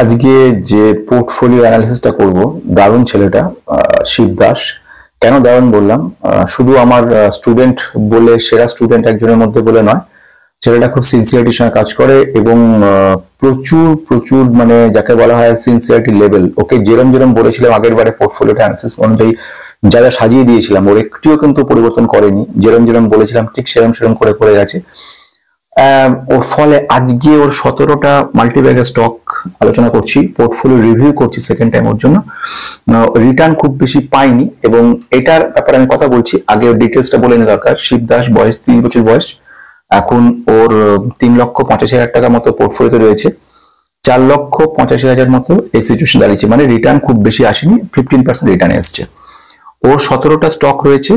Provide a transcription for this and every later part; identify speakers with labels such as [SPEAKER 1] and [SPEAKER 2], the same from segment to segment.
[SPEAKER 1] আজকে যে পোর্টফোলিও অ্যানালিসিসটা করব, দারুণ ছেলেটা শিব দাস। কেন দারুণ বললাম, শুধু আমার স্টুডেন্ট বলে, সেরা স্টুডেন্ট একজনের মধ্যে বলে নয়, ছেলেটা খুব সিনসিয়ারিটির সঙ্গে কাজ করে এবং প্রচুর প্রচুর মানে যাকে বলা হয় সিনসিয়ারিটি লেভেল। ওকে যেরম যেরম বলেছিলাম আগের বারে পোর্টফোলিওটা অ্যানালিসিস অনুযায়ী যা যা সাজিয়ে দিয়েছিলাম, ওর একটিও কিন্তু পরিবর্তন করেনি। যেরম যেরম বলেছিলাম ঠিক সেরম সেরম করে করে গেছে। ওর ফলে আজকে ওর 17টা মাল্টিব্যাগের স্টক আলোচনা করছি, পোর্টফোলিও রিভিউ করছি সেকেন্ড টাইম। ওর জন্য রিটার্ন খুব বেশি পাইনি এবং এটার ব্যাপারে আমি কথা বলছি। আগে ওর ডিটেলসটা বলে নেওয়া দরকার। শিব দাস, বয়স 30 বছর বয়স। এখন ওর 3,85,000 টাকা মতো পোর্টফোলিওতে রয়েছে। 4,85,000 মতো এই সিচুয়েশন দাঁড়িয়েছে, মানে রিটার্ন খুব বেশি আসেনি, 15% রিটার্ন এসছে। ওর 17টা স্টক রয়েছে।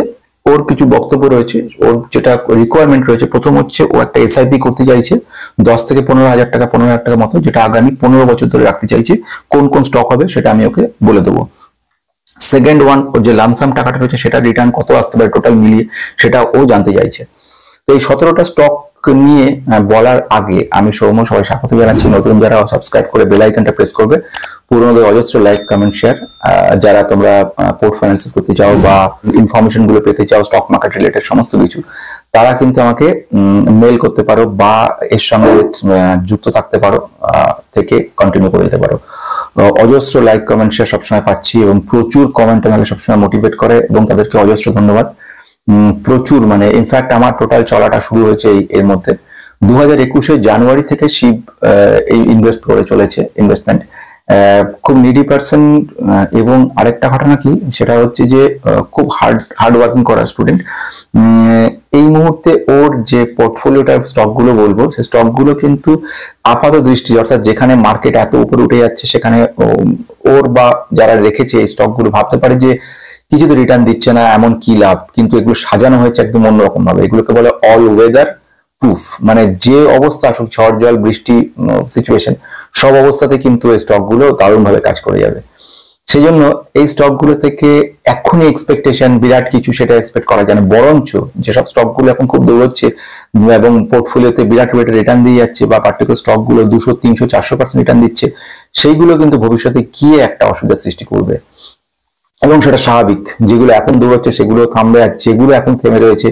[SPEAKER 1] ওর কিছু বক্তব্য রয়েছে, ওর যেটা রিকোয়ারমেন্ট রয়েছে। প্রথম হচ্ছে ও একটা এসআইপি করতে চাইছে 10 থেকে 15,000 টাকা, 15,000 টাকা মতো, যেটা আগামী 15 বছর ধরে রাখতে চাইছে। কোন কোন স্টক হবে সেটা আমি ওকে বলে দেবো। সেকেন্ড ওয়ান, ওর যে লামসাম টাকাটা রয়েছে সেটা রিটার্ন কত আসতে পারে টোটাল মিলিয়ে, সেটা ও জানতে চাইছে। তো এই 17টা স্টক নিয়ে বলার আগে আমি সৌম্য সবাই স্বাগত জানাচ্ছি। নতুন যারা সাবস্ক্রাইব করে বেল আইকনটা প্রেস করবে, পুরোনোদের অজস্র লাইক কমেন্ট শেয়ার। যারা তোমরা পোর্টফোলিও অ্যানালিসিস করতে চাও বা ইনফরমেশন গুলো পেতে চাও স্টক মার্কেট রিলেটেড সমস্ত কিছু, তারা কিন্তু আমাকে মেল করতে পারো বা এর সঙ্গে যুক্ত থাকতে পারো, থেকে কন্টিনিউ করে দিতে পারো। অজস্র লাইক কমেন্ট শেয়ার সবসময় পাচ্ছি এবং প্রচুর কমেন্ট আমাকে সবসময় মোটিভেট করে এবং তাদেরকে অজস্র ধন্যবাদ। প্রচুর, মানে ইনফ্যাক্ট আমার টোটাল চলাটা শুরু হয়েছে এর মধ্যে 2021 জানুয়ারি থেকে শিব এই ইনভেস্ট করে চলেছে, ইনভেস্টমেন্ট খুব নিডি পার্সন। এবং আরেকটা ঘটনা কি, সেটা হচ্ছে যে খুব হার্ড ওয়ার্কিং করা স্টুডেন্ট। এই মুহূর্তে ওর যে পোর্টফোলিওটার স্টকগুলো বলবো, সেই স্টকগুলো কিন্তু আপাত দৃষ্টি, অর্থাৎ যেখানে মার্কেট এত উপরে উঠে যাচ্ছে সেখানে ওর বা যারা রেখেছে এই স্টকগুলো ভাবতে পারে যে কিছু তো রিটার্ন দিচ্ছে না, এমন কি লাভ। কিন্তু এগুলো সাজানো হয়েছে একদম অন্যরকম ভাবে। এগুলোকে বলে অল ওয়েদার প্রুফ, মানে যে অবস্থা আসুক, ঝড় জল বৃষ্টি সিচুয়েশন, সব অবস্থাতে কিন্তু এই স্টকগুলো দারুণ ভাবে কাজ করে যাবে। সেই জন্য এই স্টকগুলো থেকে এখনই এক্সপেকটেশন বিরাট কিছু সেটা এক্সপেক্ট করা যায় না। বরঞ্চ যেসব স্টকগুলো এখন খুব দৌড়চ্ছে এবং পোর্টফোলিওতে বিরাট রেটে রিটার্ন দিয়ে যাচ্ছে, বা পার্টিকুলার স্টকগুলো 200, 300, 400% রিটার্ন দিচ্ছে, সেইগুলো কিন্তু ভবিষ্যতে গিয়ে একটা অসুবিধার সৃষ্টি করবে এবং সেটা স্বাভাবিক। যেগুলো এখন দৌড়চ্ছে সেগুলো থামবে, আর যেগুলো এখন থেমে রয়েছে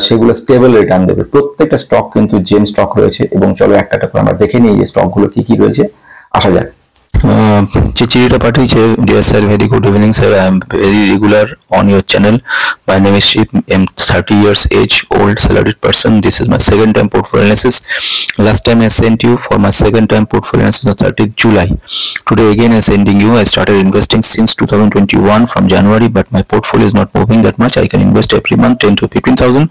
[SPEAKER 1] সেগুলো স্টেবল রিটার্ন দেবে। প্রত্যেকটা স্টক কিন্তু জেম স্টক রয়েছে এবং চলো একটা একটা করে আমরা দেখে নিই যে স্টকগুলো কি কি রয়েছে। আসা যাক।
[SPEAKER 2] যে চিঠিটা পাঠিয়েছে, dear sir, very good evening sir, I am very regular on your channel. My name is Shiv, am 30 years age, old salaried person. This is my second time portfolio analysis. Last time I sent you for my second time portfolio analysis on 30th July. Today again I sending you. I started investing since 2021 from January, but my portfolio is not moving that much. I can invest every month 10 to 15,000.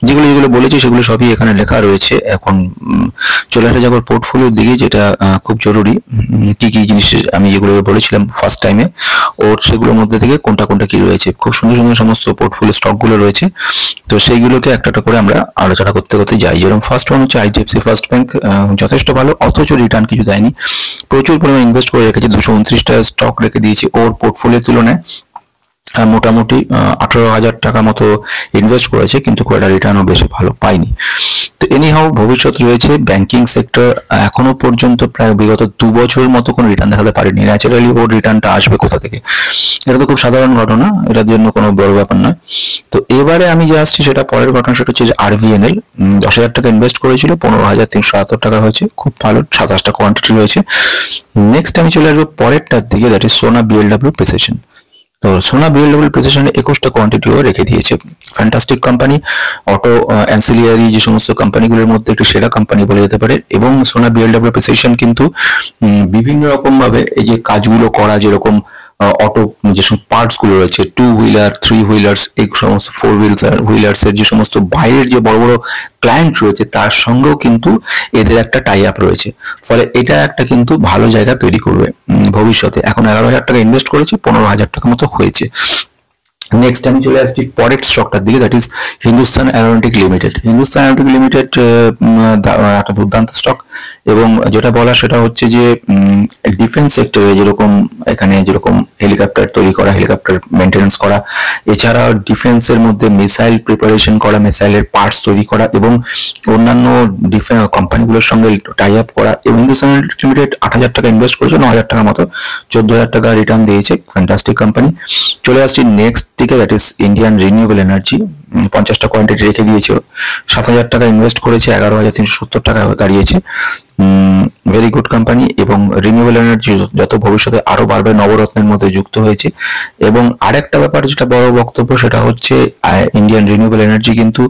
[SPEAKER 2] যেগুলো বলেছি সেগুলো সবই এখানে লেখা রয়েছে। এখন চলে আসা যাবার পোর্টফোলিওর দিকে, যেটা খুব জরুরি। কি কি জিনিস আমি যেগুলো বলেছিলাম ফার্স্ট টাইমে, ওর সেগুলোর মধ্যে থেকে কোনটা কোনটা কি রয়েছে, খুব সুন্দর সুন্দর সমস্ত পোর্টফোলিও স্টকগুলো রয়েছে। তো সেইগুলোকে একটা একটা করে আমরা আলোচনা করতে করতে যাই। যেরকম ফার্স্ট ওয়ান হচ্ছে IDFC ফার্স্ট ব্যাংক। যথেষ্ট ভালো, অথচ রিটার্ন কিছু দেয়নি। প্রচুর পরিমাণে ইনভেস্ট করে রেখেছে, 229টা স্টক রেখে দিয়েছে। ওর পোর্টফোলিওর তুলনায় মোটামুটি 18,000 টাকা মতো ইনভেস্ট করেছে, কিন্তু খুব একটা রিটার্নও বেশি ভালো পায়নি। তো এনিহাও ভবিষ্যৎ রয়েছে। ব্যাংকিং সেক্টর এখনো পর্যন্ত প্রায় বিগত 2 বছরের মতো কোনো রিটার্ন দেখাতে পারেনি। ন্যাচারালি ওর রিটার্নটা আসবে কোথা থেকে? এটা তো খুব সাধারণ ঘটনা, এটার জন্য কোনো বড় ব্যাপার নয়। তো এবারে আমি যে আসছি সেটা পরের ঘটনা, সেটা হচ্ছে যে RVNL 10,000 টাকা ইনভেস্ট করেছিল, 15,378 টাকা হয়েছে। খুব ভালো, 27টা কোয়ান্টিটি রয়েছে। নেক্সট আমি চলে আসবো পরেরটার দিকে, দ্যাট ইজ সোনা BLW প্রিসিশন। তো সোনা BLW প্রিসিশনে 21টা কোয়ান্টিটিও রেখে দিয়েছে। ফ্যান্টাস্টিক কোম্পানি, অটো অ্যান্সিলিয়ারি যে সমস্ত কোম্পানিগুলোর মধ্যে একটি সেরা কোম্পানি বলে যেতে পারে। এবং সোনা BLW প্রিসিশন কিন্তু বিভিন্ন রকম ভাবে এই যে কাজগুলো করা, যেরকম অটো যেসব পার্টস গুলো রয়েছে, 2 হুইলার, 3 হুইলার্স, এই সমস্ত 4 হুইলার্স এর যে সমস্ত বাইরের যে বড় বড় ক্লায়েন্ট রয়েছে, তার সঙ্গেও কিন্তু এদের একটা টাই আপ রয়েছে। ফলে এটা একটা কিন্তু ভালো জায়গা তৈরি করবে ভবিষ্যতে। এখন 11,000 টাকা ইনভেস্ট করেছে, 15,000 টাকা মতো হয়েছে। নেক্সট আমি চলে আসছি পরের স্টকটার দিকে, that is Hindustan aeronautic limited. Hindustan aeronautic limited একটা দুর্দান্ত স্টক। এবং যেটা বলা সেটা হচ্ছে যে ডিফেন্স সেক্টরে যেরকম এখানে যেরকম হেলিকপ্টার তৈরি করা, হেলিকপ্টার মেনটেন্যান্স করা, এছাড়া ডিফেন্সের মধ্যে মিসাইল প্রিপারেশন করা, মিসাইলের পার্টস তৈরি করা এবং অন্যান্য ডিফেন্স কোম্পানিগুলোর সঙ্গে টাই আপ করা, এবং হিন্দুস্তান লিমিটেড 8,000 টাকা ইনভেস্ট করেছে, 9,000 টাকা মতো 14,000 টাকা রিটার্ন দিয়েছে। Fantastic company. চলে আসছি নেক্সট দিকে, that is Indian renewable energy. 50টা কোয়ান্টিটি রেখে দিয়েছে, 7,000 টাকা ইনভেস্ট করেছে, 11,370 টাকা দাঁড়িয়েছে। Very good company. এবং রিনিউয়েবল এনার্জি যত ভবিষ্যতে আরো বাড়বে, নবরত্নের মধ্যে যুক্ত হয়েছে। এবং আরেকটা ব্যাপার যেটা বড় বক্তব্য সেটা হচ্ছে ইন্ডিয়ান রিনিউয়েবল এনার্জি কিন্তু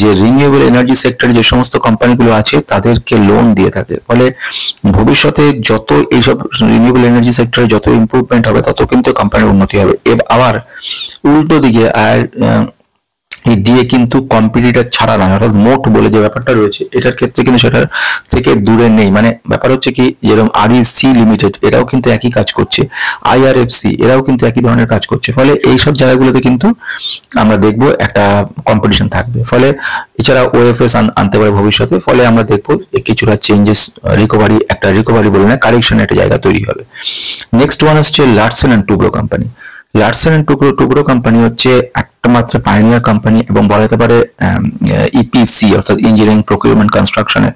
[SPEAKER 2] যে রিনিউয়েবল এনার্জি সেক্টরে যে সমস্ত কোম্পানিগুলো আছে তাদেরকে লোন দিয়ে থাকে, ফলে ভবিষ্যতে যত এইসব রিনিউয়েবল এনার্জি সেক্টরে যত ইমপ্রুভমেন্ট হবে তত কিন্তু কোম্পানির উন্নতি হবে। আবার উল্টো দিকে এই ডিএ কিন্তু কম্পিটিটর ছাড়া নয়, অর্থাৎ মোট বলে যে ব্যাপারটা রয়েছে এটার ক্ষেত্রে কিন্তু সেটার থেকে দূরে নেই। মানে ব্যাপার হচ্ছে কি, যেরকম আরইসি লিমিটেড এরাও কিন্তু একই কাজ করছে, আইআরএফসি এরাও কিন্তু একই ধরনের কাজ করছে, ফলে এইসব জায়গাগুলোতে কিন্তু আমরা দেখবো একটা কম্পিটিশন থাকবে। ফলে এছাড়া ওএফএস আনতে পারে ভবিষ্যতে, ফলে আমরা দেখবো কিছুটা চেঞ্জেস, রিকভারি বলে না, কারেকশন একটা জায়গা তৈরি হবে। নেক্সট ওয়ান হচ্ছে Larsen and Toubro company. Larsen and Toubro company হচ্ছে একটা মাত্র পাইনিয়ার কোম্পানি এবং বলা যেতে পারে ইপিসি অর্থাৎ ইঞ্জিনিয়ারিং প্রকিউরমেন্ট কনস্ট্রাকশনের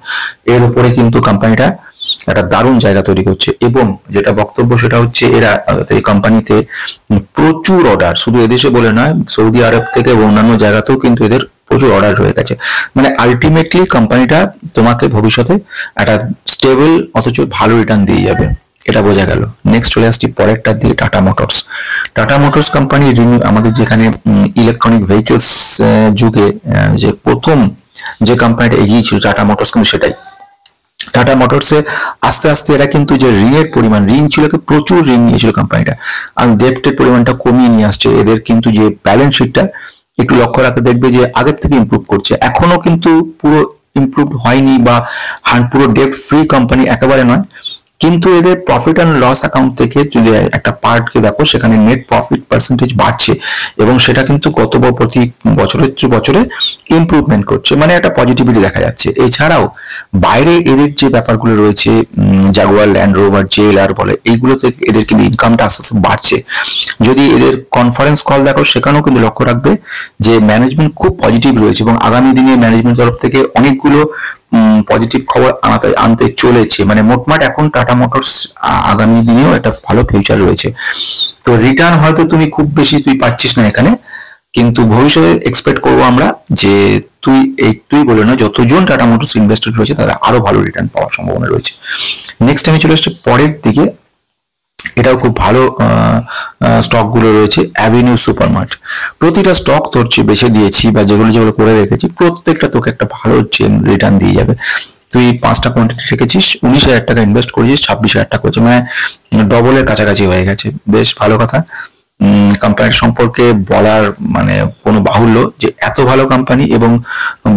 [SPEAKER 2] এর উপরে কিন্তু কোম্পানিটা একটা দারুণ জায়গা তৈরি করছে। এবং যেটা বক্তব্য সেটা হচ্ছে এরা এই কোম্পানিতে প্রচুর অর্ডার, শুধু এদেশে বলে নয়, সৌদি আরব থেকে এবং অন্যান্য জায়গাতেও কিন্তু এদের প্রচুর অর্ডার রয়ে গেছে। মানে আলটিমেটলি কোম্পানিটা তোমাকে ভবিষ্যতে একটা স্টেবল অথচ ভালো রিটার্ন দিয়ে যাবে, এটা বোঝা গেল। নেক্সট চলে আসছি পরেরটার দিকে, tata motors. Tata motors company আমাদের যেখানে ইলেকট্রনিক ভেহিকেলস যুগে যে প্রথম যে কোম্পানিটা এগিয়ে ছিল টাটা মোটরস, কিন্তু সেটাই টাটা মোটরসে আস্তে আস্তে এরা কিন্তু যে ঋণের পরিমাণ, ঋণ ছিল, প্রচুর ঋণ নিয়েছিল কোম্পানিটা, আর ডেপ্টের পরিমাণটা কমিয়ে নিয়ে আসছে। এদের কিন্তু যে ব্যালেন্স শিটটা একটু লক্ষ্য রাখতে দেখবে যে আগের থেকে ইমপ্রুভ করছে, এখনো কিন্তু পুরো ইমপ্রুভ হয়নি বা পুরো ডেপ্ট ফ্রি কোম্পানি একেবারে নয়, কিন্তু এদের প্রফিট অ্যান্ড লস অ্যাকাউন্ট থেকে যদি একটা পার্টকে দেখো সেখানে নেট প্রফিট পার্সেন্টেজ বাড়ছে এবং সেটা কিন্তু গত প্রতি বছরে ইমপ্রুভমেন্ট করছে, মানে একটা পজিটিভিটি দেখা যাচ্ছে। এছাড়াও বাইরে এদের যে ব্যাপারগুলো রয়েছে, জাগুয়ার, ল্যান্ড রোভার, জেএলআর বলে, এইগুলোতে এদের কিন্তু ইনকামটা আস্তে আস্তে বাড়ছে। যদি এদের কনফারেন্স কল দেখো সেখানেও কিন্তু লক্ষ্য রাখবে যে ম্যানেজমেন্ট খুব পজিটিভ রয়েছে এবং আগামী দিনে ম্যানেজমেন্ট তরফ থেকে অনেকগুলো পজিটিভ খবর আনতে চলেছে। মানে মোটমাট এখন টাটা মোটরস আগামী দিনেও একটা ভালো ফিউচার রয়েছে। তো রিটার্ন হয়তো তুমি খুব বেশি পাচ্ছিস না এখানে, কিন্তু ভবিষ্যতে এক্সপেক্ট করবো আমরা যে তুই বলে না, যতজন টাটা মোটরস ইনভেস্টেড রয়েছে তারা আরো ভালো রিটার্ন পাওয়ার সম্ভাবনা রয়েছে। নেক্সট আমি চলে আসছি পরের দিকে, এটাও খুব ভালো স্টক গুলো রয়েছে। অ্যাভিনিউ সুপারমার্ট, প্রতিটা স্টক তোর বেছে দিয়েছি বা যেগুলো করে রেখেছি প্রত্যেকটা তোকে একটা ভালো রিটার্ন দিয়ে যাবে। তুই 5টা কোয়ান্টিটি রেখেছিস, 19,000 টাকা ইনভেস্ট করেছিস, 26,000 টাকা হচ্ছে, মানে ডবলের কাছাকাছি হয়ে গেছে, বেশ ভালো কথা। কোম্পানির সম্পর্কে বলার মানে কোনো বাহুল্য যে এত ভালো কোম্পানি এবং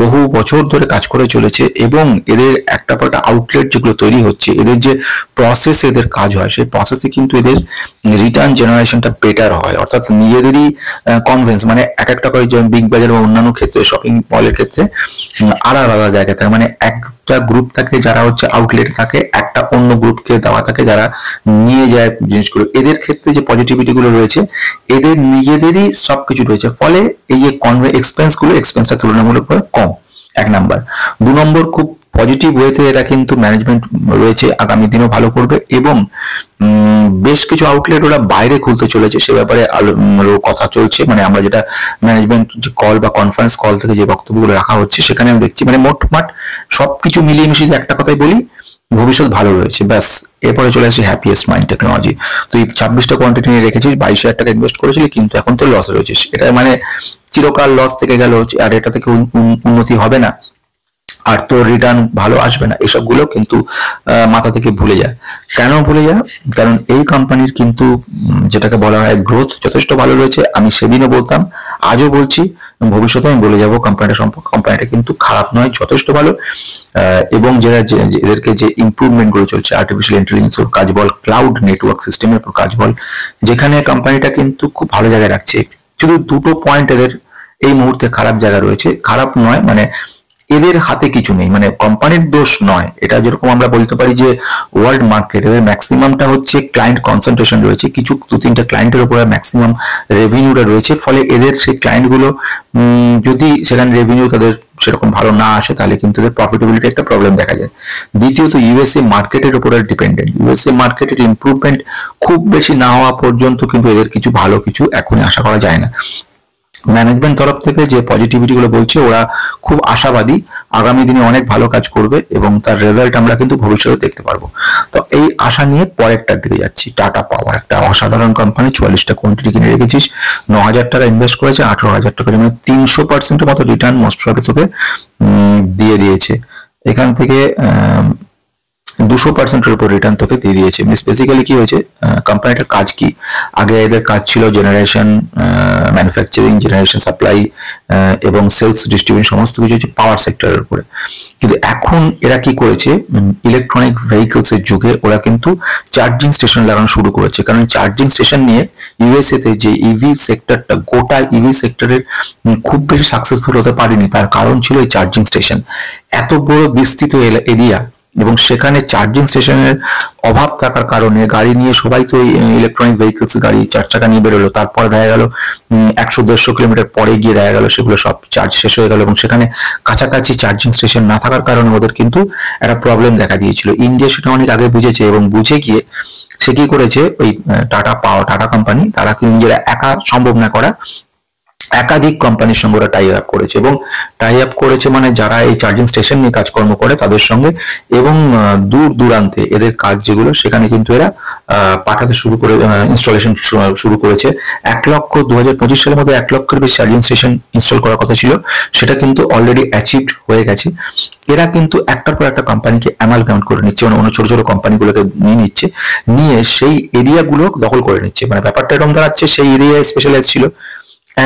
[SPEAKER 2] বহু বছর ধরে কাজ করে চলেছে এবং এদের একটা পর একটা আউটলেট যেগুলো তৈরি হচ্ছে, এদের যে প্রসেস এদের কাজ হয় সেই প্রসেসে কিন্তু এদের রিটার্ন জেনারেশনটা বেটার হয়, অর্থাৎ নিজেদেরই কনভেন্স, মানে এক একটা করে যেমন বিগ বাজার বা অন্যান্য ক্ষেত্রে শপিং মলের ক্ষেত্রে আলাদা জায়গায় থাকে, মানে একটা গ্রুপ থাকে যারা হচ্ছে আউটলেট থাকে, একটা অন্য গ্রুপকে দেওয়া থাকে যারা নিয়ে যায় জিনিসগুলো। এদের ক্ষেত্রে যে পজিটিভিটি গুলো রয়েছে এদের নিজেদেরই সবকিছু রয়েছে, ফলে এই যে এক্সপেন্সটা তুলনামূলকভাবে কম, 1 নাম্বার। 2 নম্বর, খুব পজিটিভ ওয়েতে এরা কিন্তু ম্যানেজমেন্ট রয়েছে, আগামী দিনও ভালো করবে এবং বেশ কিছু আউটলেট ওরা বাইরে খুলতে চলেছে, সে ব্যাপারে কথা চলছে। মানে আমরা যেটা ম্যানেজমেন্ট কল বা কনফারেন্স কল থেকে যে বক্তব্যগুলো রাখা হচ্ছে সেখানে আমি দেখছি, মানে মোটমাট সবকিছু মিলিয়ে মিশিয়ে একটা কথাই বলি, ভবিষ্যৎ ভালো রয়েছে। ব্যাস, এরপরে চলে আসি হ্যাপিয়েস্ট মাইন্ড টেকনোলজি। তুই 26টা কোয়ান্টিটি নিয়ে রেখেছিস, 22,000 টাকা ইনভেস্ট করেছিলি, কিন্তু এখন তো লস রয়েছিস, এটা মানে চিরকাল লস থেকে গেল আর এটা থেকে উন্নতি হবে না আর তোর রিটার্ন ভালো আসবে না, এসবগুলো কিন্তু মাথা থেকে ভুলে যায়। কেন ভুলে যায়? কারণ এই কোম্পানির কিন্তু যেটাকে বলা হয় গ্রোথ যথেষ্ট ভালো রয়েছে। আমি সেদিনও বলতাম, আজও বলছি, ভবিষ্যতে আমি বলে যাবো কোম্পানিটা সম্পর্কে, কোম্পানিটা কিন্তু খারাপ নয়, যথেষ্ট ভালো। এবং যারা এদেরকে যে ইমপ্রুভমেন্ট গুলো চলছে, আর্টিফিশিয়াল ইন্টেলিজেন্স এর কাজ বল, ক্লাউড নেটওয়ার্ক সিস্টেমের উপর কাজ বল, যেখানে কোম্পানিটা কিন্তু খুব ভালো জায়গায় রাখছে। শুধু দুটো পয়েন্ট এদের এই মুহূর্তে খারাপ জায়গা রয়েছে, খারাপ নয় মানে
[SPEAKER 1] এদের হাতে কিছু নেই, মানে কোম্পানির দোষ নয় এটা। যেরকম আমরা বলতে পারি যে ওয়ার্ল্ড মার্কেট এদের ম্যাক্সিমামটা হচ্ছে ক্লায়েন্ট কনসেন্ট্রেশন রয়েছে, কিছু 2-3টা ক্লায়েন্টের উপরে ম্যাক্সিমাম রেভিনিউটা রয়েছে। ফলে এদের সেই ক্লায়েন্টগুলো যদি সেখানে রেভিনিউ তাদের সেরকম ভালো না আসে তাহলে কিন্তু এদের প্রফিটেবিলিটি একটা প্রবলেম দেখা যায়। দ্বিতীয়ত ইউএসএ মার্কেটের উপরে ডিপেন্ডেন্ট, ইউএসএ মার্কেটের ইমপ্রুভমেন্ট খুব বেশি না হওয়া পর্যন্ত কিন্তু এদের কিছু ভালো কিছু এখনই আশা করা যায় না। ম্যানেজমেন্ট তরফ থেকে যে পজিটিভিটি গুলো বলছে ওরা খুব আশাবাদী, আগামী দিনে অনেক ভালো কাজ করবে এবং তার রেজাল্ট আমরা কিন্তু ভবিষ্যতে দেখতে পারবো। তো এই আশা নিয়ে পরেরটার দিকে যাচ্ছি। টাটা পাওয়ার একটা অসাধারণ কোম্পানি, 44টা কোয়ান্টিটি কিনে রেখেছিস, 9,000 টাকা ইনভেস্ট করেছে, 18,000 টাকা, মানে 300%-এর মতো রিটার্ন মোস্ট প্রবাবলি তোকে দিয়ে দিয়েছে। এখান থেকে 200%-এর উপর রিটার্ন তোকে দিয়ে দিয়েছে। বেসিক্যালি কি হয়েছে, কোম্পানিটার কাজ কি, আগে এদের কাজ ছিল জেনারেশন, ম্যানুফ্যাকচারিং, জেনারেশন, সাপ্লাই এবং সেলস, ডিস্ট্রিবিউশন, সমস্ত কিছু হচ্ছে পাওয়ার সেক্টরের উপরে। কিন্তু এখন এরা কি করেছে, ইলেকট্রনিক ভেহিকলস এর যুগে ওরা কিন্তু চার্জিং স্টেশন লাগানো শুরু করেছে। কারণ চার্জিং স্টেশন নিয়ে ইউএসএ তে যে ইভি সেক্টরটা, গোটা ইভি সেক্টরের খুব বেশি সাকসেসফুল হতে পারেনি, তার কারণ ছিল এই চার্জিং স্টেশন। এত বড় বিস্তৃত এরিয়া এবং সেখানে চার্জিং স্টেশনের অভাব থাকার কারণে গাড়ি নিয়ে সবাই তো ইলেকট্রনিক ভেহিকলস গাড়ি 4 চাকা নিয়ে বেরোলো, তারপরে দেখা গেল 100-150 কিলোমিটার পরে গিয়ে দেখা গেল সেগুলো সব চার্জ শেষ হয়ে গেল এবং সেখানে কাছাকাছি চার্জিং স্টেশন না থাকার কারণে ওদের কিন্তু একটা প্রবলেম দেখা দিয়েছিল। ইন্ডিয়া সেটা অনেক আগে বুঝেছে এবং বুঝে গিয়ে সে কি করেছে, ওই টাটা কোম্পানি, তারা কিন্তু নিজেরা একা সম্ভব না করা, একাধিক কোম্পানির সঙ্গে ওরা টাই আপ করেছে এবং টাই আপ করেছে মানে যারা এই চার্জিং স্টেশন নিয়ে কাজকর্ম করে তাদের সঙ্গে, এবং দূর দূরান্তে এদের কাজ যেগুলো সেখানে কিন্তু এরা পাঠাতে শুরু করে, ইনস্টলেশন শুরু করেছে। 1,00,000 2025 সালের মধ্যে 1,00,000-এর বেশি চার্জিং স্টেশন ইনস্টল করার কথা ছিল, সেটা কিন্তু অলরেডি অ্যাচিভড হয়ে গেছে। এরা কিন্তু একটার পর একটা কোম্পানিকে অ্যামালগাম করে নিচ্ছে, মানে অন্য ছোট ছোট কোম্পানিগুলোকে নিয়ে নিচ্ছে, নিয়ে সেই এরিয়াগুলো দখল করে নিচ্ছে। মানে ব্যাপারটা এরকম দাঁড়াচ্ছে, সেই এরিয়ায় স্পেশালাইজ ছিল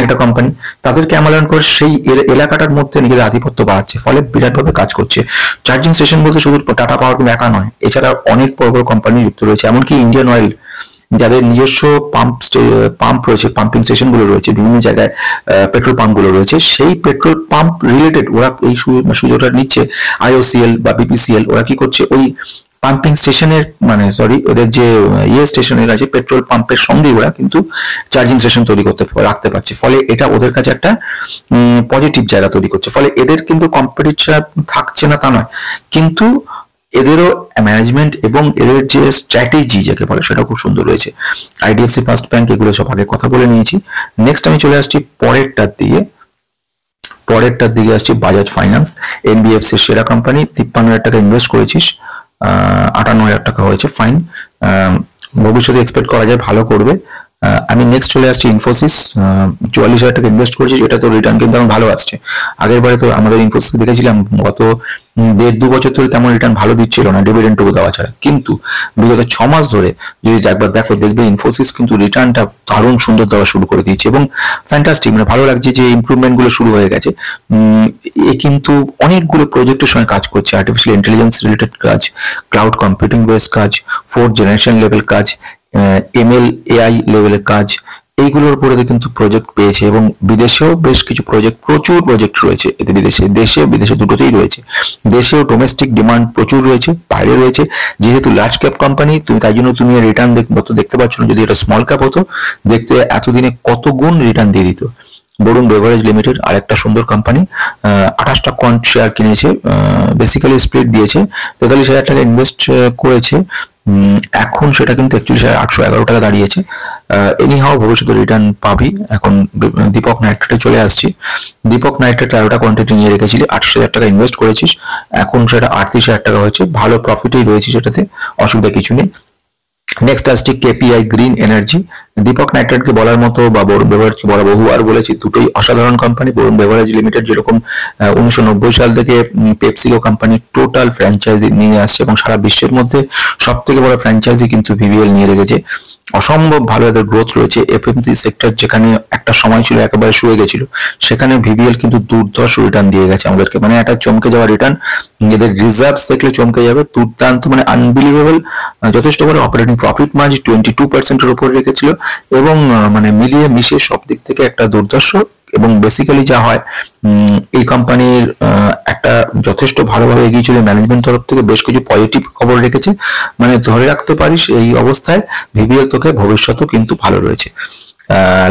[SPEAKER 1] একটা কোম্পানি, তাদেরকে অ্যামালগাম করে সেই এলাকাটার মধ্যে নিজেদের আধিপত্য বাড়াচ্ছে, ফলে বিরাটভাবে কাজ করছে। চার্জিং স্টেশন বলতে শুধু টাটা পাওয়ার কিন্তু একা নয়, এছাড়া অনেক বড় বড় কোম্পানি যুক্ত রয়েছে, এমনকি ইন্ডিয়ান অয়েল যাদের নিজস্ব পাম্প রয়েছে, পাম্পিং স্টেশন গুলো রয়েছে বিভিন্ন জায়গায়, পেট্রোল পাম্প গুলো রয়েছে, সেই পেট্রোল পাম্প রিলেটেড ওরা এই সুযোগটা নিচ্ছে। আইওসিএল বা বিপিসিএল ওরা কি করছে, ওই পাম্পিং স্টেশনের ওদের যে স্টেশনের আছে পেট্রোল পাম্পের সঙ্গে ওরা কিন্তু চার্জিং স্টেশন তৈরি করতে রাখতে পারছে, ফলে এটা ওদের কাছে একটা পজিটিভ জায়গা তৈরি করছে। ফলে এদের কিন্তু কম্পিটিশন থাকছে না তা নয়, কিন্তু এদেরও ম্যানেজমেন্ট এবং এদের যে স্ট্র্যাটেজি যাকে বলে সেটা খুব সুন্দর রয়েছে। আইডিএফসি ফার্স্ট ব্যাংক এগুলো সব আগে কথা বলে নিয়েছি। নেক্সট আমি চলে আসছি পরেরটার দিকে আসছি বাজাজ ফাইন্যান্স, এনবিএফসি এর সেরা কোম্পানি, 53,000 টাকা ইনভেস্ট করেছিস, 58,000 টাকা হয়েছে, ফাইন, ভবিষ্যতে এক্সপেক্ট করা যায় ভালো করবে। আমি নেক্সট চলে আসছি ইনফোসিস, 44,000 টাকা ইনভেস্ট করেছি, এটা তো রিটার্ন কিন্তু আমার ভালো আসছে। আগের বারে তো আমাদের ইনফোসিস দেখেছিলাম গত 1.5-2 বছর ধরে তেমন রিটার্ন ভালো দিচ্ছিল না ডিভিডেন্ডটুকু দেওয়া ছাড়া, কিন্তু বিগত 6 মাস ধরে যদি একবার দেখবে ইনফোসিস কিন্তু রিটার্নটা দারুণ সুন্দর দেওয়া শুরু করে দিয়েছে এবং ফ্যান্টাস্টিক, মানে ভালো লাগছে যে ইমপ্রুভমেন্ট গুলো শুরু হয়ে গেছে। এ কিন্তু অনেকগুলো প্রজেক্টের সঙ্গে কাজ করছে, আর্টিফিশিয়াল ইন্টেলিজেন্স রিলেটেড কাজ, ক্লাউড কম্পিউটিং বেস কাজ, 4th জেনারেশন লেভেল কাজ, এমএল এআই লেভেলের কাজ, এইগুলোর উপরে কিন্তু প্রজেক্ট পেয়েছে এবং বিদেশেও বেশ কিছু প্রচুর প্রজেক্ট রয়েছে এতে, দেশে বিদেশে দুটোতেই রয়েছে। দেশেও ডোমেস্টিক ডিমান্ড প্রচুর রয়েছে, বাইরে রয়েছে। যেহেতু লার্জ ক্যাপ কোম্পানি তাই জন্য তুমি রিটার্ন দেখতে পাচ্ছ না, যদি এটা স্মল ক্যাপ হতো দেখতে এতদিনে কত গুণ রিটার্ন দিয়ে দিত। বরুণ বেভারেজ লিমিটেড আরেকটা সুন্দর কোম্পানি, 28টা কোয়ান্ট শেয়ার কিনেছে, বেসিক্যালি স্প্লিট দিয়েছে, 43,000 টাকা ইনভেস্ট করেছে, এখন সেটা কিন্তু 41,811 টাকা দাঁড়িয়েছে। এনিহাও ভবিষ্যতে রিটার্ন পাবি। এখন দীপক নাইট্রেটে চলে আসছি। দীপক নাইট্রেট 13টা কোয়ান্টিটি নিয়ে রেখেছিলি, 28,000 টাকা ইনভেস্ট করেছিস, এখন সেটা 38,000 টাকা হয়েছে, ভালো প্রফিটেই রয়েছে, সেটাতে অসুবিধা কিছু নেই। নেক্সট আসছে কেপিআই গ্রিন এনার্জি। দীপক নাইট্রেটকে বলার মতো বা বরুণ বেভারেজকে বলা বহুবার বলেছি, দুটোই অসাধারণ কোম্পানি। বরুণ বেভারেজ লিমিটেড যেরকম 1990 সাল থেকে পেপসিকো কোম্পানি টোটাল ফ্র্যাঞ্চাইজি নিয়ে আসছে এবং সারা বিশ্বের মধ্যে সব থেকে বড় ফ্র্যাঞ্চাইজি কিন্তু ভিভিএল নিয়ে রেখেছে, অসম্ভব ভালো এদের গ্রোথ রয়েছে। এফএমসি সেক্টর যেখানে একটা সময় ছিল একেবারে শুয়ে গেছিল, সেখানে ভিভিএল কিন্তু দুর্ধর্ষ রিটার্ন দিয়ে গেছে আমাদেরকে, মানে একটা চমকে যাওয়া রিটার্ন। এদের রিজার্ভস দেখলে চমকে যাবে, দুর্দান্ত, মানে আনবিলিভেবল, যথেষ্ট বড় অপারেটিং প্রফিট মার্জিন 22%-এর উপরে রেখেছিল এবং মানে মিলিয়ে মিশিয়ে সব দিক থেকে একটা দুর্ধর্ষ
[SPEAKER 2] এবং বেসিক্যালি যা হয় এই কোম্পানির একটা যথেষ্ট ভালোভাবে এগিয়ে চলে ম্যানেজমেন্ট তরফ থেকে বেশ কিছু পজিটিভ খবর রেখেছে, মানে ধরে রাখতে পারিস এই অবস্থায় ভিবিএল তোকে ভবিষ্যতেও কিন্তু ভালো রয়েছে।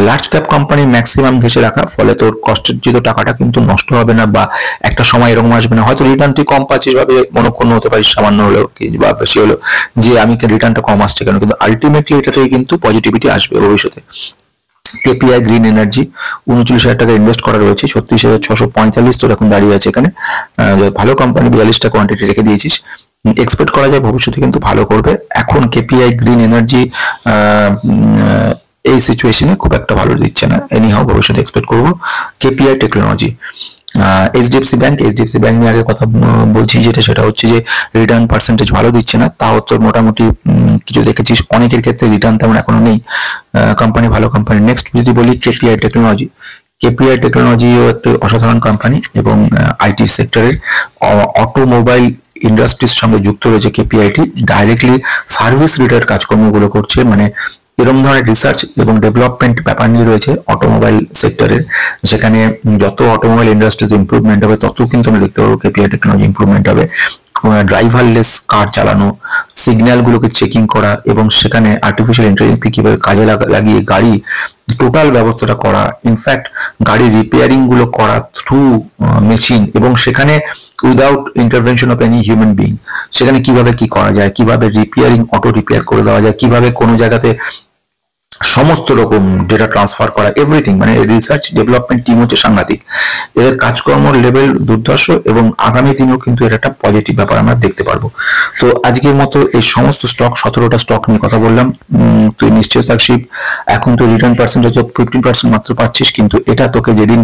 [SPEAKER 2] লার্জ ক্যাপ কোম্পানি ম্যাক্সিমাম ঘেসে রাখা, ফলে তোর কষ্টার্জিত টাকাটা কিন্তু নষ্ট হবে না, বা একটা সময় এরকম আসবে না হয়তো রিটার্ন তুই কম পাচ্ছিস ভাবে মনক্ষুণ্ণ হতে পারিস সামান্য হলেও বা বেশি হলো যে আমি রিটার্নটা কম আসছে কেন, কিন্তু আলটিমেটলি এটা থেকে কিন্তু পজিটিভিটি আসবে ভবিষ্যতে। কেপিআই গ্রিন এনার্জি 39,000 টাকা ইনভেস্ট করা রয়েছে, 36,645 তোর এখন দাঁড়িয়ে আছে এখানে। ভালো কোম্পানি, 42টা কোয়ান্টিটি রেখে দিয়েছিস, এক্সপেক্ট করা যায় ভবিষ্যতে কিন্তু ভালো করবে। এখন কেপিআই গ্রিন এনার্জি এই সিচুয়েশনে খুব একটা ভালো দিচ্ছে না, এনিহাও ভবিষ্যতে এক্সপেক্ট করবো। কেপিআই টেকনোলজি, এইচডিএফসি ব্যাংক নিয়ে আগে কথা বলছি, যেটা সেটা হচ্ছে যে রিটার্ন পার্সেন্টেজ ভালো দিচ্ছে না, তাও তোর মোটামুটি কিছু দেখেছিস অনেকের ক্ষেত্রে রিটার্ন তেমন এখনো নেই, কোম্পানি ভালো কোম্পানি। নেক্সট যদি বলি কেপিআই টেকনোলজিও একটি অসাধারণ কোম্পানি এবং আইটি সেক্টরের অটোমোবাইল ইন্ডাস্ট্রির সঙ্গে যুক্ত রয়েছে। কেপিআইটি ডাইরেক্টলি সার্ভিস রিলেটেড কাজকর্মগুলো করছে, মানে এরকম ধরনের রিসার্চ এবং ডেভেলপমেন্ট ব্যাপার নিয়ে রয়েছে অটোমোবাইল সেক্টরের, যেখানে যত অটোমোবাইল ইন্ডাস্ট্রিজ ইমপ্রুভমেন্ট হবে তত কিন্তু আমরা দেখতে পাবো কেপিআই টেকনোলজি ইমপ্রুভমেন্ট হবে। ড্রাইভারলেস কার চালানো, সিগন্যাল গুলোকে চেকিং করা এবং সেখানে আর্টিফিশিয়াল ইন্টেলিজেন্সকে কিভাবে কাজে লাগিয়ে গাড়ি টোটাল ব্যবস্থাটা করা, ইনফ্যাক্ট গাড়ি রিপেয়ারিং গুলো করা থ্রু মেশিন, এবং সেখানে without intervention of any human being, সেখানে কিভাবে কি করা যায়, কিভাবে রিপেয়ারিং অটো রিপেয়ার করে দেওয়া যায়, কিভাবে কোনো জায়গাতে সমস্ত রকম ডেটা ট্রান্সফার করা, এভরিথিং, মানে রিসার্চ ডেভেলপমেন্ট টিম হচ্ছে সাংঘাতিক, এদের কাজকর্মের লেভেল দুর্ধর্ষ এবং আগামী দিনেও কিন্তু এর একটা পজিটিভ ব্যাপার আমরা দেখতে পারবো। তো আজকের মতো এই সমস্ত স্টক 17টা স্টক নিয়ে কথা বললাম। তুই নিশ্চয় থাকছিস, এখন তো রিটার্ন পার্সেন্টেজ 15% মাত্র পাচ্ছিস, কিন্তু এটা তোকে যেদিন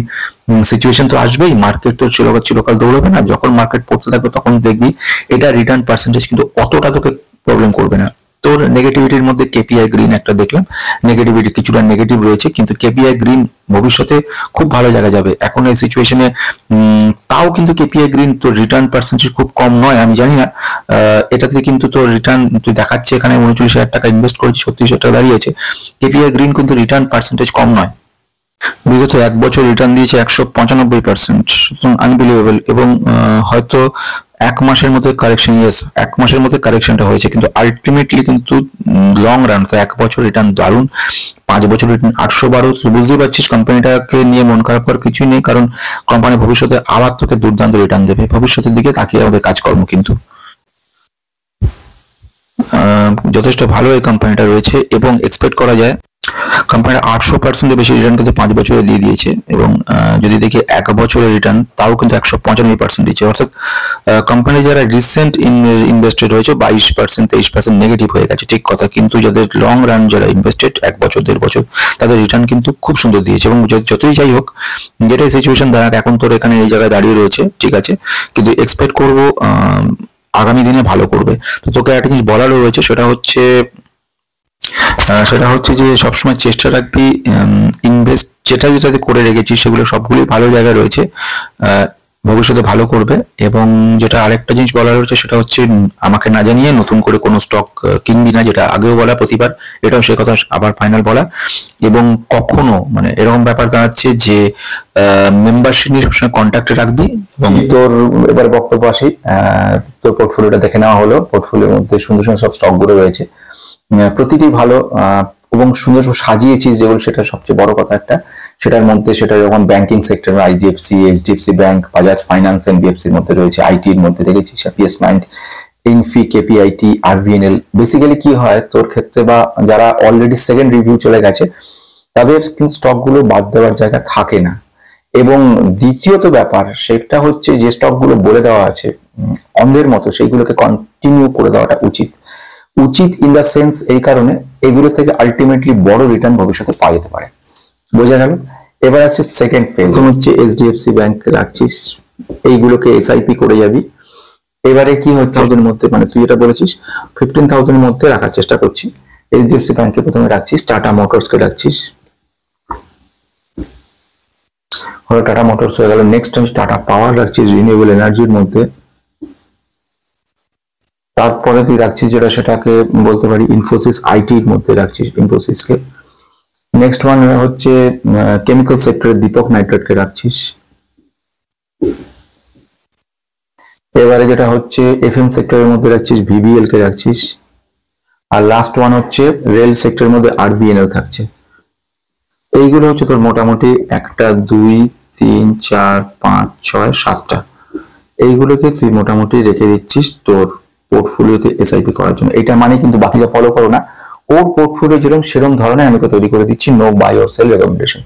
[SPEAKER 2] সিচুয়েশন তো আসবেই, মার্কেট তো চিরকাল দৌড়াবে না, যখন মার্কেট পড়তে থাকবে তখন দেখবি এটা রিটার্ন পার্সেন্টেজ কিন্তু অতটা তোকে প্রবলেম করবে না। তোর নেগেটিভিটির মধ্যে কেপিআই গ্রিন একটা দেখলাম, নেগেটিভিটি কিছুটা নেগেটিভ রয়েছে, কিন্তু কেপিআই গ্রিন ভবিষ্যতে খুব ভালো জায়গা যাবে। এখন এই সিচুয়েশনে তাও কিন্তু কেপিআই গ্রিন তোর রিটার্ন পার্সেন্টেজ খুব কম নয়, আমি জানি না, এটাতে কিন্তু তোর রিটার্ন তুই দেখাচ্ছে এখানে 39,000 টাকা ইনভেস্ট করেছি, 36,000 টাকা দাঁড়িয়েছে। কেপিআই গ্রিন কিন্তু রিটার্ন পার্সেন্টেজ কম নয়, বিগত এক বছর রিটার্ন দিয়েছে 195%, আনবিলিভেবল। এবং হয়তো এক মাসের মধ্যে কারেকশন, ইয়েস এক মাসের মধ্যে কারেকশনটা হয়েছে, কিন্তু আলটিমেটলি কিন্তু লং রান তো এক বছর রিটার্ন দারুণ, 5 বছর রিটার্ন 812। বুঝতেই পারছিস কোম্পানিটাকে নিয়ে মন খারাপ করার কিছুই নেই, কারণ কোম্পানি ভবিষ্যতে আবার তোকে দুর্দান্ত রিটার্ন দেবে। ভবিষ্যতের দিকে তাকিয়ে আমাদের কাজকর্ম কিন্তু যথেষ্ট ভালো এই কোম্পানিটা রয়েছে, এবং এক্সপেক্ট করা যায় কোম্পানিটা 800% বেশি রিটার্ন কিন্তু 5 বছরে দিয়ে দিয়েছে, এবং যদি দেখি 1 বছরের রিটার্ন তাও কিন্তু 195% দিচ্ছে। অর্থাৎ কোম্পানি যারা রিসেন্ট ইনভেস্টেড হয়েছে 22%, 23% নেগেটিভ হয়ে গেছে, ঠিক কথা, কিন্তু যাদের লং রান যারা ইনভেস্টেড 1 বছর 1.5 বছর, তাদের রিটার্ন কিন্তু খুব সুন্দর দিয়েছে। এবং যতই যাই হোক, যেটাই সিচুয়েশন দাঁড়াক, এখন তোর এখানে এই জায়গায় দাঁড়িয়ে রয়েছে, ঠিক আছে, কিন্তু এক্সপেক্ট করবো আগামী দিনে ভালো করবে। তো তোকে একটা জিনিস বলারও রয়েছে, সেটা হচ্ছে যে সবসময় চেষ্টা রাখবি ইনভেস্ট যেটাতে করে রেখেছিস সেগুলো সবগুলোই ভালো জায়গায় রয়েছে, ভবিষ্যতে ভালো করবে। এবং যেটা আরেকটা জিনিস বলার রয়েছে সেটা হচ্ছে আমাকে না জানিয়ে নতুন করে কোনো স্টক কিনবি না, যেটা আগেও বলা প্রতিবার, এটাও সে কথা আবার ফাইনাল বলা। এবং কখনো মানে এরকম ব্যাপার দাঁড়াচ্ছে যে মেম্বারশিপ নিয়ে সবসময় কন্ট্যাক্টে রাখবি। এবং
[SPEAKER 1] তোর এবার বক্তব্য আসি, তোর পোর্টফোলিওটা দেখে নেওয়া হলো, পোর্টফোলিওর মধ্যে সুন্দর সুন্দর সব স্টক গুলো রয়েছে, প্রতিটি ভালো এবং সুন্দর সাজিয়েছিস যেগুলো, সেটা সবচেয়ে বড় কথা একটা। সেটার মধ্যে সেটা যখন banking sector, IDFC, HDFC bank, Bajaj finance, এনবিএফসির মধ্যে রয়েছে, আইটির মধ্যে রেখেছিস পিএস মাইন্ড, ইনফি, কেপিআইটি, আরভিএনএল। বেসিক্যালি কি হয় তোর ক্ষেত্রে, বা যারা অলরেডি সেকেন্ড রিভিউ চলে গেছে তাদের কিন্তু স্টক গুলো বাদ দেওয়ার জায়গা থাকে না। এবং দ্বিতীয়ত ব্যাপার সেটা হচ্ছে যে স্টক গুলো বলে দেওয়া আছে অন্ধের মতো, সেইগুলোকে কন্টিনিউ করে দেওয়াটা উচিত ইন দ্য সেন্স এই কারণে এগুলো থেকে আলটিমেটলি বড় রিটার্ন ভবিষ্যতে পাওয়া যেতে পারে। বোঝা গেল? এবার আসছে সেকেন্ড ফেজ, হচ্ছে এইচডিএফসি ব্যাংক রাখছিস, এইগুলোকে এসআইপি করে যাবি। এবারে কি হচ্ছে ওদের মধ্যে, মানে তুই এটা বলেছিস 15,000 এর মধ্যে রাখার চেষ্টা করছি। এইচডিএফসি ব্যাংকে প্রথমে রাখছিস, টাটা মোটরস কে রাখছিস, হলো টাটা মোটরস হয়ে গেল। নেক্সট টাটা পাওয়ার রাখছিস রিনিউয়েবল এনার্জির মধ্যে। তারপরে তুই রাখছিস যেটা, সেটাকে বলতে পারি ইনফোসিস আইটির মধ্যে রাখছিস, ইনফোসিসকে। নেক্সট ওয়ান হচ্ছে কেমিক্যাল সেক্টরে দীপক নাইট্রেটকে রাখছিস। এবারে যেটা হচ্ছে এফএম সেক্টরের মধ্যে রাখছিস ভিবিএল কে রাখছিস। আর লাস্ট ওয়ান হচ্ছে রেল সেক্টরের মধ্যে আরভিএনএল থাকছে। এইগুলো হচ্ছে তোর মোটামুটি 1 2 3 4 5 6 7টা, এইগুলোকে তুই মোটামুটি রেখে দিচ্ছিস তোর পোর্টফোলিওতে এসআইপি করার জন্য। এটা মানে কিন্তু বাকিটা ফলো করো না, ওর পোর্টফোলিও যেরকম সেরকম ধরনের আমি তৈরি করে দিচ্ছি, no buy or sell recommendation.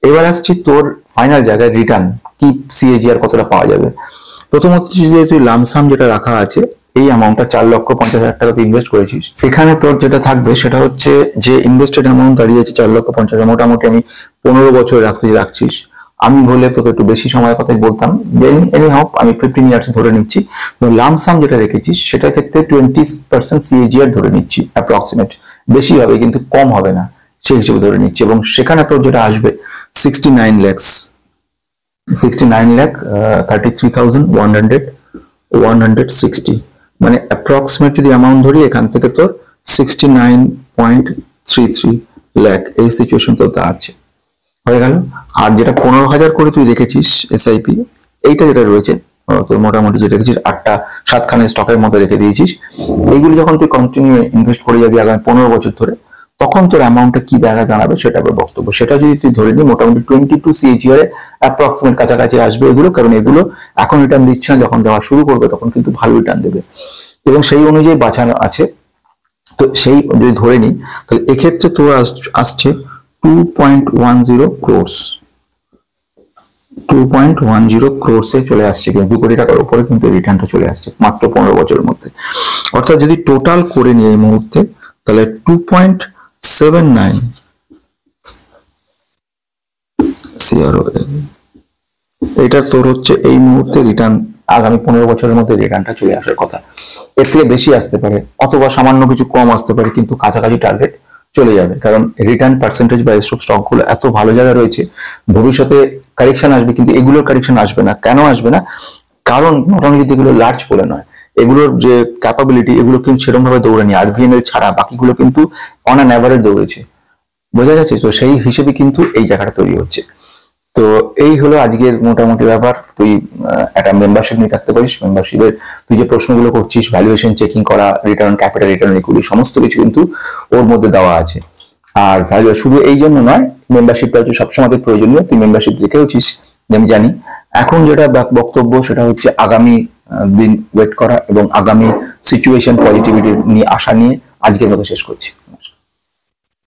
[SPEAKER 1] এবার আসছি তোর ফাইনাল জায়গায় রিটার্ন কি সিএজিআর কতটা পাওয়া যাবে। প্রথমত যে তুই লামসাম যেটা রাখা আছে এই অ্যামাউন্টটা 4,50,000 টাকা তুই ইনভেস্ট করেছিস, সেখানে তোর যেটা থাকবে সেটা হচ্ছে যে ইনভেস্টেড অ্যামাউন্ট দাঁড়িয়েছে 4,50,000, মোটামুটি আমি 15 বছর রাখছিস। আমি বলে তোকে একটু বেশি সময়ের কথাই বলতাম, এনি হাউ আমি 15 ইয়ার্স ধরে নিচ্ছি। লামসাম যেটা রেখেছিস সেটার ক্ষেত্রে 20% সিএজিআর ধরে নিচ্ছি অ্যাপ্রক্সিমেট, বেশি হবে কিন্তু কম হবে না সেই হিসেবে ধরে নিচ্ছি। এবং সেখানে তোর যেটা আসবে 69 lakhs 33,160, মানে অ্যাপ্রক্সিমেট যদি অ্যামাউন্ট ধরি এখান থেকে তোর 69.33 লাখ এই সিচুয়েশন তোর দাঁড়াচ্ছে, হয়ে গেল। আর যেটা 15,000 করে তুই রেখেছিস এসআইপি, এইটা যেটা রয়েছে তোর মোটামুটি যেটা রেখেছিস 7খানে স্টকের মধ্যে রেখে দিয়েছিস, এইগুলো যখন তুই কন্টিনিউ ইনভেস্ট করে যাবি আগামী 15 বছর ধরে, তখন তোর অ্যামাউন্টটা কি দেখা দাঁড়াবে সেটা আবার বক্তব্য। সেটা যদি তুই ধরে নিই মোটামুটি 22 সিএজিআর অ্যাপ্রক্সিমেট কাছাকাছি আসবে এগুলো, কারণ এগুলো এখন রিটার্ন দিচ্ছে না, যখন দেওয়া শুরু করবে তখন কিন্তু ভালো রিটার্ন দেবে এবং সেই অনুযায়ী বাঁচানো আছে। তো সেই যদি ধরে নিই তাহলে এক্ষেত্রে তোর আসছে 2.10 crores, 2.10 crores চলে আসছে, কিন্তু 2 কোটি টাকার উপরে কিন্তু রিটার্নটা চলে আসছে মাত্র 15 বছরের মধ্যে। অর্থাৎ যদি টোটাল করে নিই এই মুহূর্তে তাহলে 2.79 এটা তোর হচ্ছে এই মুহূর্তে রিটার্ন, আগামী 15 বছরের মধ্যে রিটার্নটা চলে আসার কথা। এর থেকে বেশি আসতে পারে অথবা সামান্য কিছু কম আসতে পারে, কিন্তু কাছাকাছি টার্গেট চলে যাবে, কারণ রিটার্ন পার্সেন্টেজ বা এইসব স্টকগুলো এত ভালো জায়গায় রয়েছে। ভবিষ্যতে কারেকশন আসবে কিন্তু এগুলোর কারেকশন আসবে না। কেন আসবে না? কারণ নট অনলি এগুলো লার্জ বলে নয়, এগুলোর যে ক্যাপাবিলিটি এগুলো কিন্তু সেরকম ভাবে দৌড়ানি, আরভিএনএল ছাড়া বাকিগুলো কিন্তু অন অ্যান অ্যাভারেজ দৌড়েছে, বোঝা যাচ্ছে। তো সেই হিসেবে কিন্তু এই জায়গাটা তৈরি হচ্ছে। তো এই হলো আজকের মোটামুটি ব্যাপার। তুই একটা মেম্বারশিপ নিয়ে থাকতে পারিস। মেম্বারশিপের তুই যে প্রশ্নগুলো করছিস, ভ্যালুয়েশন চেকিং করা, রিটার্ন ক্যাপিটাল, রিটার্ন ইকুইটি, সমস্ত কিছু কিন্তু ওর মধ্যে দেওয়া আছে। আর ভ্যালু শুধু এই জন্য নয়, মেম্বারশিপটা হচ্ছে সবসময় প্রয়োজনীয়, তুই মেম্বারশিপ রেখেওছিস আমি জানি। এখন যেটা বক্তব্য সেটা হচ্ছে আগামী দিন ওয়েট করা এবং আগামী সিচুয়েশন পজিটিভিটি নিয়ে আশা নিয়ে আজকের মতো শেষ করছি।